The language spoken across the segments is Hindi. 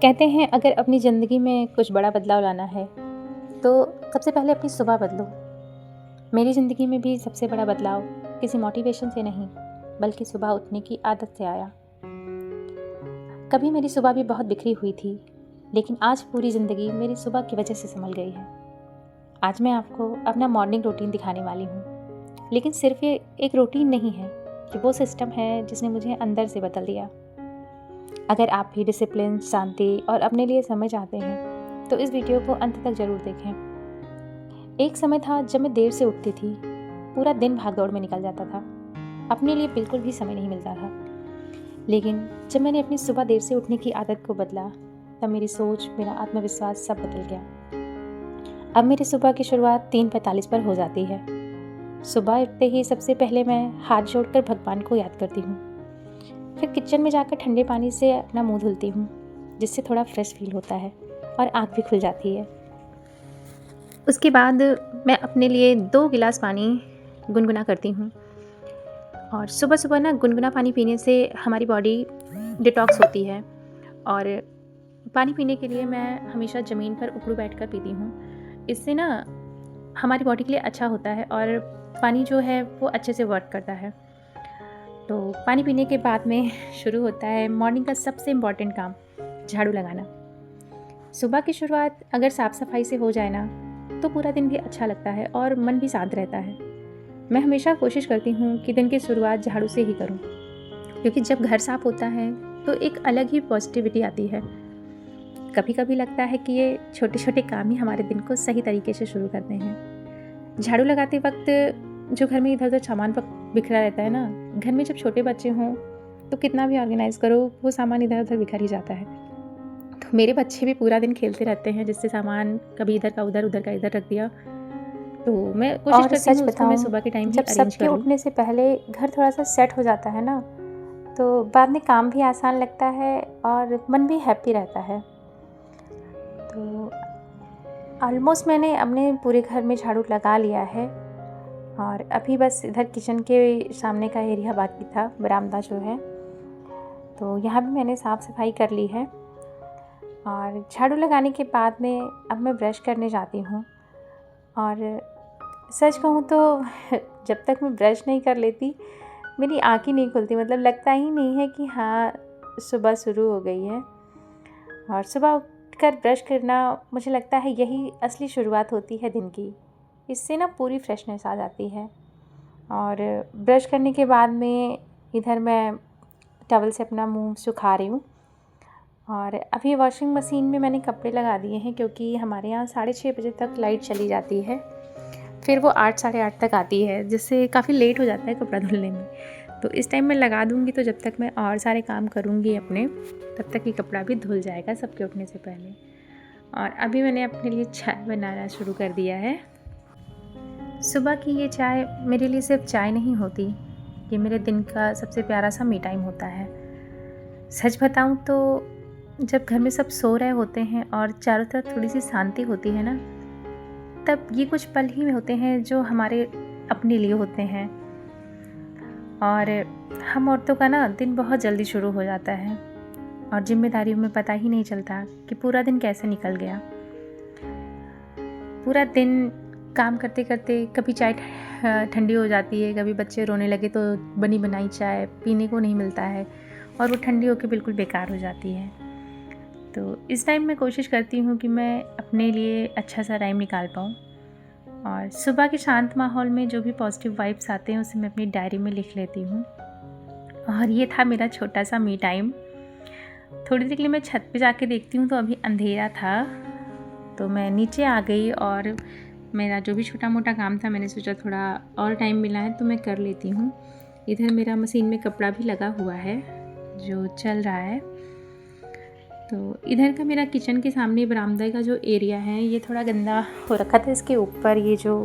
कहते हैं अगर अपनी ज़िंदगी में कुछ बड़ा बदलाव लाना है तो सबसे पहले अपनी सुबह बदलो। मेरी ज़िंदगी में भी सबसे बड़ा बदलाव किसी मोटिवेशन से नहीं बल्कि सुबह उठने की आदत से आया। कभी मेरी सुबह भी बहुत बिखरी हुई थी, लेकिन आज पूरी ज़िंदगी मेरी सुबह की वजह से संभल गई है। आज मैं आपको अपना मॉर्निंग रूटीन दिखाने वाली हूँ, लेकिन सिर्फ ये एक रूटीन नहीं है, ये वो सिस्टम है जिसने मुझे अंदर से बदल दिया। अगर आप भी डिसिप्लिन, शांति और अपने लिए समय चाहते हैं तो इस वीडियो को अंत तक ज़रूर देखें। एक समय था जब मैं देर से उठती थी, पूरा दिन भागदौड़ में निकल जाता था, अपने लिए बिल्कुल भी समय नहीं मिलता था। लेकिन जब मैंने अपनी सुबह देर से उठने की आदत को बदला, तब मेरी सोच, मेरा आत्मविश्वास सब बदल गया। अब मेरी सुबह की शुरुआत 3:45 पर हो जाती है। सुबह उठते ही सबसे पहले मैं हाथ जोड़कर भगवान को याद करती हूँ। फिर किचन में जाकर ठंडे पानी से अपना मुंह धुलती हूँ, जिससे थोड़ा फ्रेश फील होता है और आँख भी खुल जाती है। उसके बाद मैं अपने लिए 2 गिलास पानी गुनगुना करती हूँ। और सुबह सुबह ना गुनगुना पानी पीने से हमारी बॉडी डिटॉक्स होती है। और पानी पीने के लिए मैं हमेशा ज़मीन पर उखड़ू बैठकर पीती हूँ। इससे ना हमारी बॉडी के लिए अच्छा होता है और पानी जो है वो अच्छे से वर्क करता है। तो पानी पीने के बाद में शुरू होता है मॉर्निंग का सबसे इम्पॉर्टेंट काम, झाड़ू लगाना। सुबह की शुरुआत अगर साफ़ सफाई से हो जाए ना तो पूरा दिन भी अच्छा लगता है और मन भी शांत रहता है। मैं हमेशा कोशिश करती हूँ कि दिन की शुरुआत झाड़ू से ही करूँ, क्योंकि जब घर साफ़ होता है तो एक अलग ही पॉजिटिविटी आती है। कभी कभी लगता है कि ये छोटे छोटे काम ही हमारे दिन को सही तरीके से शुरू करते हैं। झाड़ू लगाते वक्त जो घर में इधर उधर सामान बिखरा रहता है ना, घर में जब छोटे बच्चे हों तो कितना भी ऑर्गेनाइज़ करो वो सामान इधर उधर बिखर ही जाता है। तो मेरे बच्चे भी पूरा दिन खेलते रहते हैं, जिससे सामान कभी इधर का उधर, उधर का इधर रख दिया। तो मैं कोशिश करती हूँ उसको मैं सुबह के टाइम ही जब अरेंज सबके कर लूँ। उठने से पहले घर थोड़ा सा सेट हो जाता है ना, तो बाद में काम भी आसान लगता है और मन भी हैप्पी रहता है। तो ऑलमोस्ट मैंने अपने पूरे घर में झाड़ू लगा लिया है और अभी बस इधर किचन के सामने का एरिया बाकी था, बरामदा जो है, तो यहाँ भी मैंने साफ़ सफाई कर ली है। और झाड़ू लगाने के बाद में अब मैं ब्रश करने जाती हूँ। और सच कहूँ तो जब तक मैं ब्रश नहीं कर लेती मेरी आँख ही नहीं खुलती, मतलब लगता ही नहीं है कि हाँ सुबह शुरू हो गई है। और सुबह उठकर ब्रश करना मुझे लगता है यही असली शुरुआत होती है दिन की। इससे ना पूरी फ्रेशनेस आ जाती है। और ब्रश करने के बाद में इधर मैं टवल से अपना मुंह सुखा रही हूँ। और अभी वॉशिंग मशीन में मैंने कपड़े लगा दिए हैं, क्योंकि हमारे यहाँ 6:30 बजे तक लाइट चली जाती है, फिर वो 8 साढ़े 8 तक आती है, जिससे काफ़ी लेट हो जाता है कपड़ा धुलने में। तो इस टाइम मैं लगा दूँगी, तो जब तक मैं और सारे काम करूँगी अपने, तब तक ये कपड़ा भी धुल जाएगा सबके उठने से पहले। और अभी मैंने अपने लिए चाय बनाना शुरू कर दिया है। सुबह की ये चाय मेरे लिए सिर्फ चाय नहीं होती, ये मेरे दिन का सबसे प्यारा सा मी टाइम होता है। सच बताऊँ तो जब घर में सब सो रहे होते हैं और चारों तरफ थोड़ी सी शांति होती है ना, तब ये कुछ पल ही होते हैं जो हमारे अपने लिए होते हैं। और हम औरतों का ना दिन बहुत जल्दी शुरू हो जाता है और जिम्मेदारियों में पता ही नहीं चलता कि पूरा दिन कैसे निकल गया। पूरा दिन काम करते करते कभी चाय ठंडी हो जाती है, कभी बच्चे रोने लगे तो बनी बनाई चाय पीने को नहीं मिलता है और वो ठंडी होकर बिल्कुल बेकार हो जाती है। तो इस टाइम मैं कोशिश करती हूँ कि मैं अपने लिए अच्छा सा टाइम निकाल पाऊँ। और सुबह के शांत माहौल में जो भी पॉजिटिव वाइब्स आते हैं उसे मैं अपनी डायरी में लिख लेती हूँ। और ये था मेरा छोटा सा मी टाइम। थोड़ी देर के लिए मैं छत पे जाके देखती हूँ तो अभी अंधेरा था, तो मैं नीचे आ गई और मेरा जो भी छोटा मोटा काम था मैंने सोचा थोड़ा और टाइम मिला है तो मैं कर लेती हूँ। इधर मेरा मशीन में कपड़ा भी लगा हुआ है जो चल रहा है। तो इधर का मेरा किचन के सामने बरामदा का जो एरिया है ये थोड़ा गंदा हो रखा था। इसके ऊपर ये जो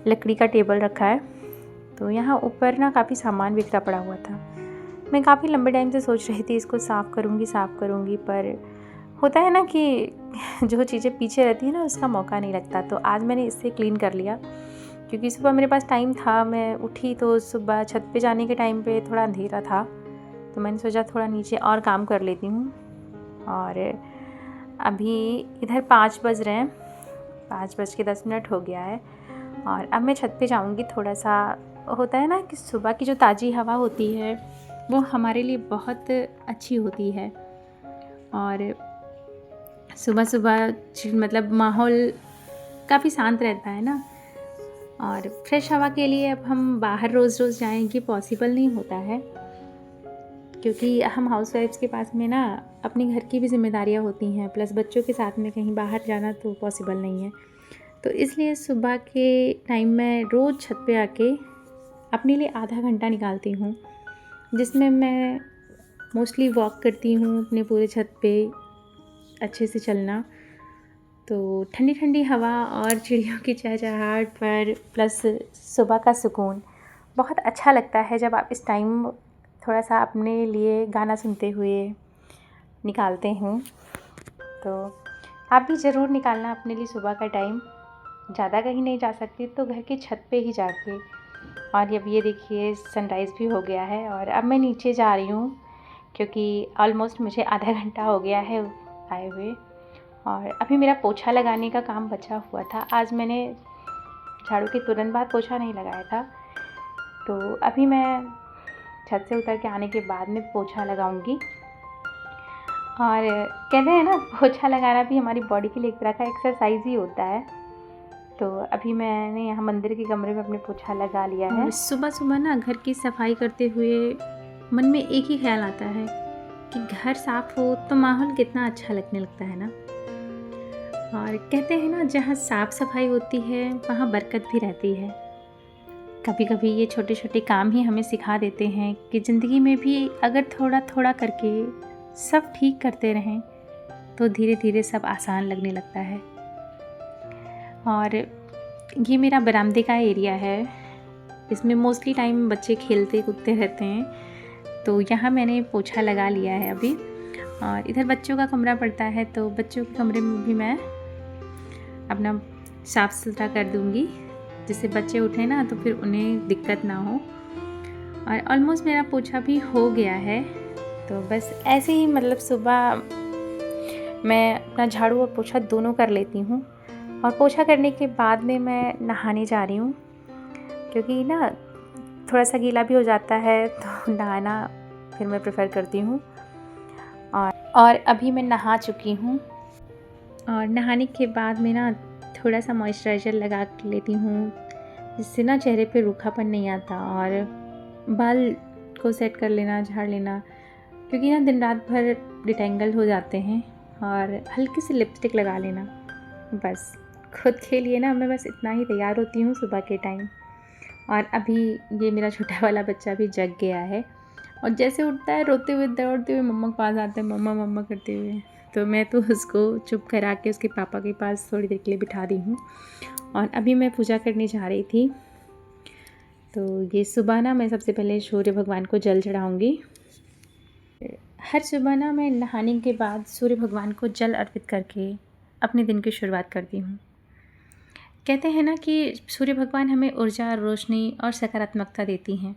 लकड़ी का टेबल रखा है, तो यहाँ ऊपर ना काफ़ी सामान बिखरा पड़ा हुआ था। मैं काफ़ी लंबे टाइम से सोच रही थी इसको साफ़ करूँगी, पर होता है ना कि जो चीज़ें पीछे रहती है ना उसका मौका नहीं लगता। तो आज मैंने इससे क्लीन कर लिया, क्योंकि सुबह मेरे पास टाइम था। मैं उठी तो सुबह छत पे जाने के टाइम पे थोड़ा अंधेरा था, तो मैंने सोचा थोड़ा नीचे और काम कर लेती हूँ। और अभी इधर 5 बज रहे हैं, 5:10 हो गया है और अब मैं छत पे जाऊंगी। थोड़ा सा होता है ना कि सुबह की जो ताज़ी हवा होती है वो हमारे लिए बहुत अच्छी होती है और सुबह सुबह मतलब माहौल काफ़ी शांत रहता है ना। और फ्रेश हवा के लिए अब हम बाहर रोज़ रोज़ जाएं ये पॉसिबल नहीं होता है, क्योंकि हम हाउसवाइफ्स के पास में ना अपने घर की भी जिम्मेदारियां होती हैं, प्लस बच्चों के साथ में कहीं बाहर जाना तो पॉसिबल नहीं है। तो इसलिए सुबह के टाइम में रोज़ छत पे आके अपने लिए आधा घंटा निकालती हूँ, जिसमें मैं मोस्टली वॉक करती हूँ अपने पूरे छत पे अच्छे से चलना। तो ठंडी ठंडी हवा और चिड़ियों की चहचहाहट पर प्लस सुबह का सुकून बहुत अच्छा लगता है जब आप इस टाइम थोड़ा सा अपने लिए गाना सुनते हुए निकालते हैं। तो आप भी ज़रूर निकालना अपने लिए सुबह का टाइम। ज़्यादा कहीं नहीं जा सकती तो घर की छत पे ही जाके। और अब ये देखिए सनराइज़ भी हो गया है और अब मैं नीचे जा रही हूँ, क्योंकि ऑलमोस्ट मुझे आधा घंटा हो गया है आए हुए और अभी मेरा पोछा लगाने का काम बचा हुआ था। आज मैंने झाड़ू के तुरंत बाद पोछा नहीं लगाया था, तो अभी मैं छत से उतर के आने के बाद में पोछा लगाऊंगी। और कहते हैं ना पोछा लगाना भी हमारी बॉडी के लिए एक तरह का एक्सरसाइज ही होता है। तो अभी मैंने यहाँ मंदिर के कमरे में अपने पोछा लगा लिया है। सुबह सुबह ना घर की सफाई करते हुए मन में एक ही ख्याल आता है कि घर साफ़ हो तो माहौल कितना अच्छा लगने लगता है ना। और कहते हैं ना जहाँ साफ़ सफाई होती है वहाँ बरकत भी रहती है। कभी कभी ये छोटे छोटे काम ही हमें सिखा देते हैं कि ज़िंदगी में भी अगर थोड़ा थोड़ा करके सब ठीक करते रहें तो धीरे धीरे सब आसान लगने लगता है। और ये मेरा बरामदे का एरिया है, इसमें मोस्टली टाइम बच्चे खेलते कूदते रहते हैं, तो यहाँ मैंने पोछा लगा लिया है अभी। और इधर बच्चों का कमरा पड़ता है, तो बच्चों के कमरे में भी मैं अपना साफ़ सुथरा कर दूँगी, जिससे बच्चे उठे ना तो फिर उन्हें दिक्कत ना हो। और ऑलमोस्ट मेरा पोछा भी हो गया है। तो बस ऐसे ही मतलब सुबह मैं अपना झाड़ू और पोछा दोनों कर लेती हूँ। और पोछा करने के बाद में मैं नहाने जा रही हूँ, क्योंकि ना थोड़ा सा गीला भी हो जाता है तो नहाना फिर मैं प्रेफर करती हूँ। और अभी मैं नहा चुकी हूँ और नहाने के बाद में ना थोड़ा सा मॉइस्चराइज़र लगा लेती हूँ, जिससे ना चेहरे पे रूखापन नहीं आता। और बाल को सेट कर लेना, झाड़ लेना, क्योंकि ना दिन रात भर डिटेंगल हो जाते हैं। और हल्की सी लिपस्टिक लगा लेना, बस खुद के लिए ना मैं बस इतना ही तैयार होती हूँ सुबह के टाइम। और अभी ये मेरा छोटा वाला बच्चा भी जग गया है और जैसे उठता है रोते हुए दौड़ते हुए मम्मा के पास आता है, मम्मा मम्मा करते हुए। तो मैं तो उसको चुप करा के उसके पापा के पास थोड़ी देर के लिए बिठा दी हूँ। और अभी मैं पूजा करने जा रही थी। तो ये सुबह ना मैं सबसे पहले सूर्य भगवान को जल चढ़ाऊँगी। हर सुबह ना मैं नहाने के बाद सूर्य भगवान को जल अर्पित करके अपने दिन की शुरुआत करती हूँ। कहते हैं ना कि सूर्य भगवान हमें ऊर्जा, रोशनी और सकारात्मकता देती हैं,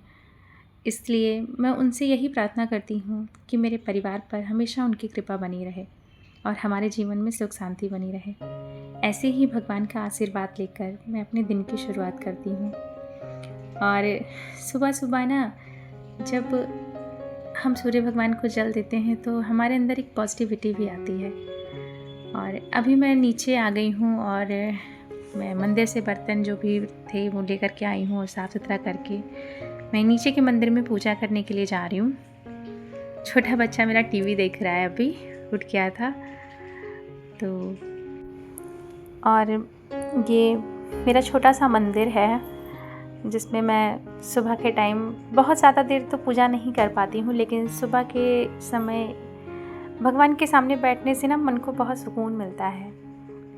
इसलिए मैं उनसे यही प्रार्थना करती हूँ कि मेरे परिवार पर हमेशा उनकी कृपा बनी रहे और हमारे जीवन में सुख शांति बनी रहे। ऐसे ही भगवान का आशीर्वाद लेकर मैं अपने दिन की शुरुआत करती हूँ। और सुबह सुबह ना जब हम सूर्य भगवान को जल देते हैं तो हमारे अंदर एक पॉजिटिविटी भी आती है। और अभी मैं नीचे आ गई हूँ और मैं मंदिर से बर्तन जो भी थे वो लेकर के आई हूँ और साफ़ सुथरा करके मैं नीचे के मंदिर में पूजा करने के लिए जा रही हूँ। छोटा बच्चा मेरा टीवी देख रहा है, अभी उठ गया था। तो और ये मेरा छोटा सा मंदिर है, जिसमें मैं सुबह के टाइम बहुत ज़्यादा देर तो पूजा नहीं कर पाती हूँ, लेकिन सुबह के समय भगवान के सामने बैठने से ना मन को बहुत सुकून मिलता है।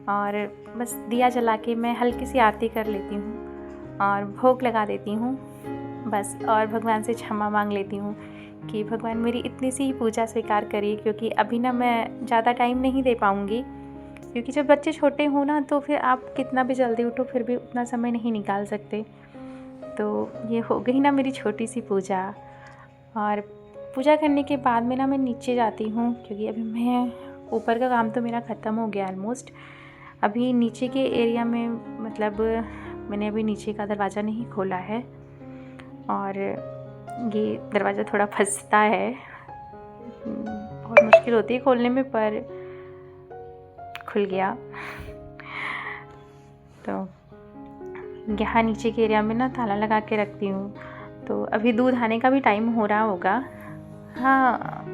और बस दिया जला के मैं हल्की सी आरती कर लेती हूँ और भोग लगा देती हूँ बस। और भगवान से क्षमा मांग लेती हूँ कि भगवान मेरी इतनी सी ही पूजा स्वीकार करिए, क्योंकि अभी ना मैं ज़्यादा टाइम नहीं दे पाऊँगी, क्योंकि जब बच्चे छोटे हों ना तो फिर आप कितना भी जल्दी उठो फिर भी उतना समय नहीं निकाल सकते। तो ये हो गई ना मेरी छोटी सी पूजा। और पूजा करने के बाद में ना मैं नीचे जाती हूँ, क्योंकि अभी मैं ऊपर का काम तो मेरा ख़त्म हो गया ऑलमोस्ट। अभी नीचे के एरिया में मतलब मैंने अभी नीचे का दरवाज़ा नहीं खोला है और ये दरवाज़ा थोड़ा फंसता है, बहुत मुश्किल होती है खोलने में, पर खुल गया। तो यहाँ नीचे के एरिया में ना ताला लगा के रखती हूँ। तो अभी दूध आने का भी टाइम हो रहा होगा, हाँ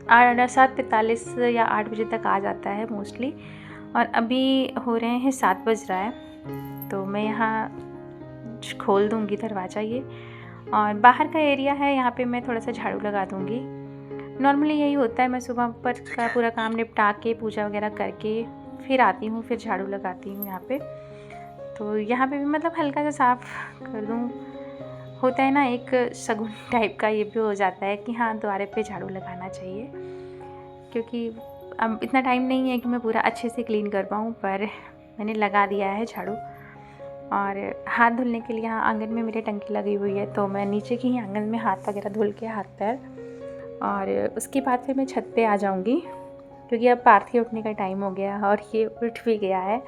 7:43 या 8 बजे तक आ जाता है मोस्टली, और अभी हो रहे हैं 7 बज रहा है। तो मैं यहाँ खोल दूँगी दरवाज़ा ये, और बाहर का एरिया है यहाँ पे मैं थोड़ा सा झाड़ू लगा दूँगी। नॉर्मली यही होता है, मैं सुबह पर का पूरा काम निपटा के पूजा वगैरह करके फिर आती हूँ, फिर झाड़ू लगाती हूँ यहाँ पे। तो यहाँ पे भी मतलब हल्का सा साफ़ कर दूँ, होता है ना एक शगुन टाइप का, ये भी हो जाता है कि हाँ द्वारे पे झाड़ू लगाना चाहिए, क्योंकि अब इतना टाइम नहीं है कि मैं पूरा अच्छे से क्लीन कर पाऊँ, पर मैंने लगा दिया है झाड़ू। और हाथ धुलने के लिए यहाँ आंगन में मेरे टंकी लगी हुई है, तो मैं नीचे की ही आंगन में हाथ वगैरह धुल के हाथ पैर, और उसके बाद फिर मैं छत पे आ जाऊँगी, क्योंकि अब पार्थी उठने का टाइम हो गया और ये उठ भी गया है।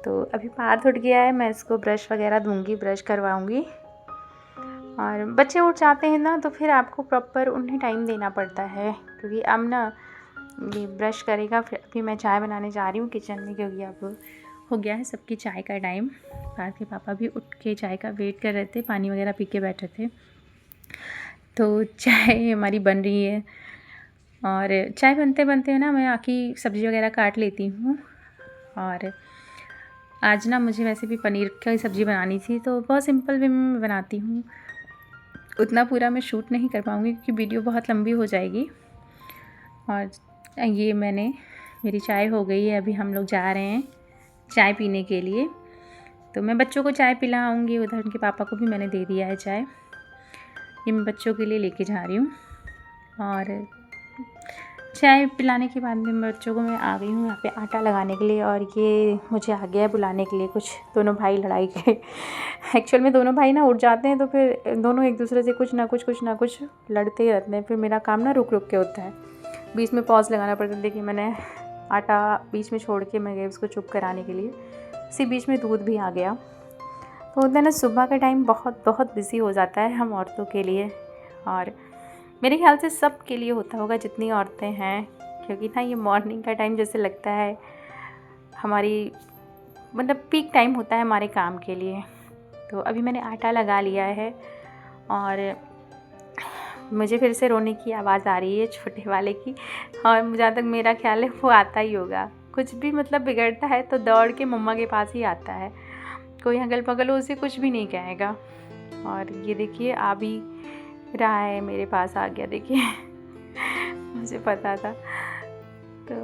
तो अभी पार्थ उठ गया है, मैं इसको ब्रश वगैरह दूँगी, ब्रश करवाऊँगी। और बच्चे उठ जाते हैं ना तो फिर आपको प्रॉपर उन्हें टाइम देना पड़ता है, क्योंकि अब ना ये ब्रश करेगा। फिर अभी मैं चाय बनाने जा रही हूँ किचन में, क्योंकि अब हो गया है सबकी चाय का टाइम। पार्थ के पापा भी उठ के चाय का वेट कर रहे थे, पानी वगैरह पी के बैठे थे। तो चाय हमारी बन रही है, और चाय बनते बनते ना मैं आकी सब्ज़ी वगैरह काट लेती हूँ। और आज ना मुझे वैसे भी पनीर की सब्ज़ी बनानी थी, तो बहुत सिंपल वे में बनाती हूँ। उतना पूरा मैं शूट नहीं कर पाऊँगी क्योंकि वीडियो बहुत लंबी हो जाएगी। और ये मेरी चाय हो गई है, अभी हम लोग जा रहे हैं चाय पीने के लिए। तो मैं बच्चों को चाय पिलाऊँगी, उधर उनके पापा को भी मैंने दे दिया है चाय। ये मैं बच्चों के लिए लेके जा रही हूँ। और चाय पिलाने के बाद में बच्चों को मैं आ गई हूँ यहाँ पे आटा लगाने के लिए, और ये मुझे आ गया है बुलाने के लिए। कुछ दोनों भाई लड़ाई के एक्चुअल में दोनों भाई ना उठ जाते हैं, तो फिर दोनों एक दूसरे से कुछ ना कुछ लड़ते ही रहते हैं। फिर मेरा काम ना रुक के होता है, बीच में पॉज लगाना पड़ता है। देखिए मैंने आटा बीच में छोड़ के मैं गई उसको चुप कराने के लिए, इसी बीच में दूध भी आ गया। तो होता है ना सुबह का टाइम बहुत बिज़ी हो जाता है हम औरतों के लिए, और मेरे ख्याल से सब के लिए होता होगा जितनी औरतें हैं, क्योंकि ना ये मॉर्निंग का टाइम जैसे लगता है हमारी मतलब पीक टाइम होता है हमारे काम के लिए। तो अभी मैंने आटा लगा लिया है, और मुझे फिर से रोने की आवाज़ आ रही है छोटे वाले की, और जहाँ तक मेरा ख्याल है वो आता ही होगा। कुछ भी मतलब बिगड़ता है तो दौड़ के मम्मा के पास ही आता है, कोई अगल बगल उसे कुछ भी नहीं कहेगा। और ये देखिए आ भी रहा है, मेरे पास आ गया, देखिए मुझे पता था। तो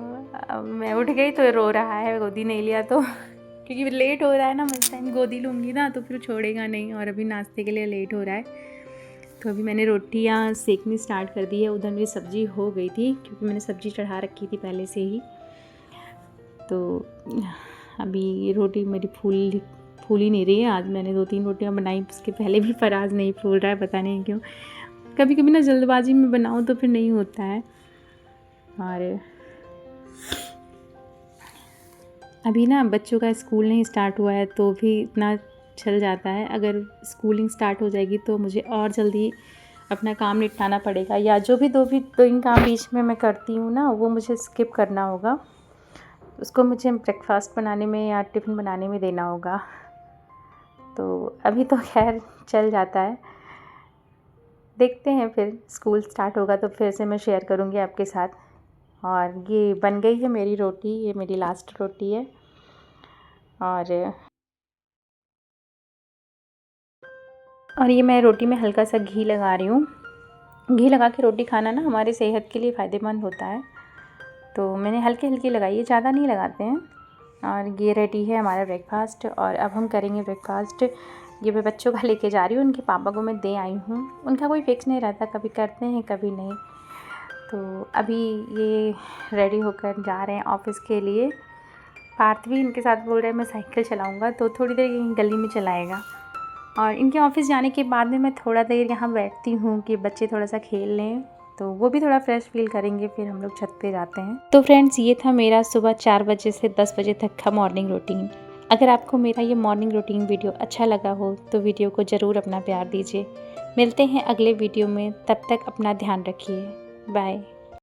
अब मैं उठ गई तो रो रहा है, गोदी नहीं लिया तो क्योंकि लेट हो रहा है ना, मैं इस टाइम गोदी लूँगी ना तो फिर छोड़ेगा नहीं, और अभी नाश्ते के लिए लेट हो रहा है। तो अभी मैंने रोटियाँ सेकनी स्टार्ट कर दी है। उधर मेरी सब्ज़ी हो गई थी क्योंकि मैंने सब्ज़ी चढ़ा रखी थी पहले से ही। तो अभी रोटी मेरी फूल ही नहीं रही है। आज मैंने 2-3 रोटियाँ बनाई, उसके पहले भी फराज नहीं फूल रहा है, पता नहीं क्यों। कभी कभी ना जल्दबाजी में बनाऊँ तो फिर नहीं होता है। और अभी ना बच्चों का स्कूल नहीं स्टार्ट हुआ है तो भी इतना चल जाता है। अगर स्कूलिंग स्टार्ट हो जाएगी तो मुझे और जल्दी अपना काम निपटाना पड़ेगा, या जो भी दो काम बीच में मैं करती हूँ ना वो मुझे स्किप करना होगा। उसको मुझे ब्रेकफास्ट बनाने में या टिफ़िन बनाने में देना होगा। तो अभी तो खैर चल जाता है, देखते हैं फिर स्कूल स्टार्ट होगा तो फिर से मैं शेयर करूँगी आपके साथ। और ये बन गई है मेरी रोटी, ये मेरी लास्ट रोटी है। और ये मैं रोटी में हल्का सा घी लगा रही हूँ। घी लगा के रोटी खाना ना हमारे सेहत के लिए फ़ायदेमंद होता है, तो मैंने हल्की लगाई है, ज़्यादा नहीं लगाते हैं। और ये रेडी है हमारा ब्रेकफास्ट, और अब हम करेंगे ब्रेकफास्ट। ये मैं बच्चों का लेके जा रही हूँ, उनके पापा को मैं दे आई हूँ। उनका कोई फिक्स नहीं रहता, कभी करते हैं कभी नहीं। तो अभी ये रेडी होकर जा रहे हैं ऑफ़िस के लिए। पार्थ भी इनके साथ बोल रहे हैं मैं साइकिल चलाऊँगा, तो थोड़ी देर यहीं गली में चलाएगा। और इनके ऑफ़िस जाने के बाद में मैं थोड़ा देर यहाँ बैठती हूँ कि बच्चे थोड़ा सा खेल लें, तो वो भी थोड़ा फ्रेश फील करेंगे। फिर हम लोग छत पे जाते हैं। तो फ्रेंड्स, ये था मेरा सुबह 4 बजे से 10 बजे तक का मॉर्निंग रूटीन। अगर आपको मेरा ये मॉर्निंग रूटीन वीडियो अच्छा लगा हो तो वीडियो को ज़रूर अपना प्यार दीजिए। मिलते हैं अगले वीडियो में, तब तक अपना ध्यान रखिए। बाय।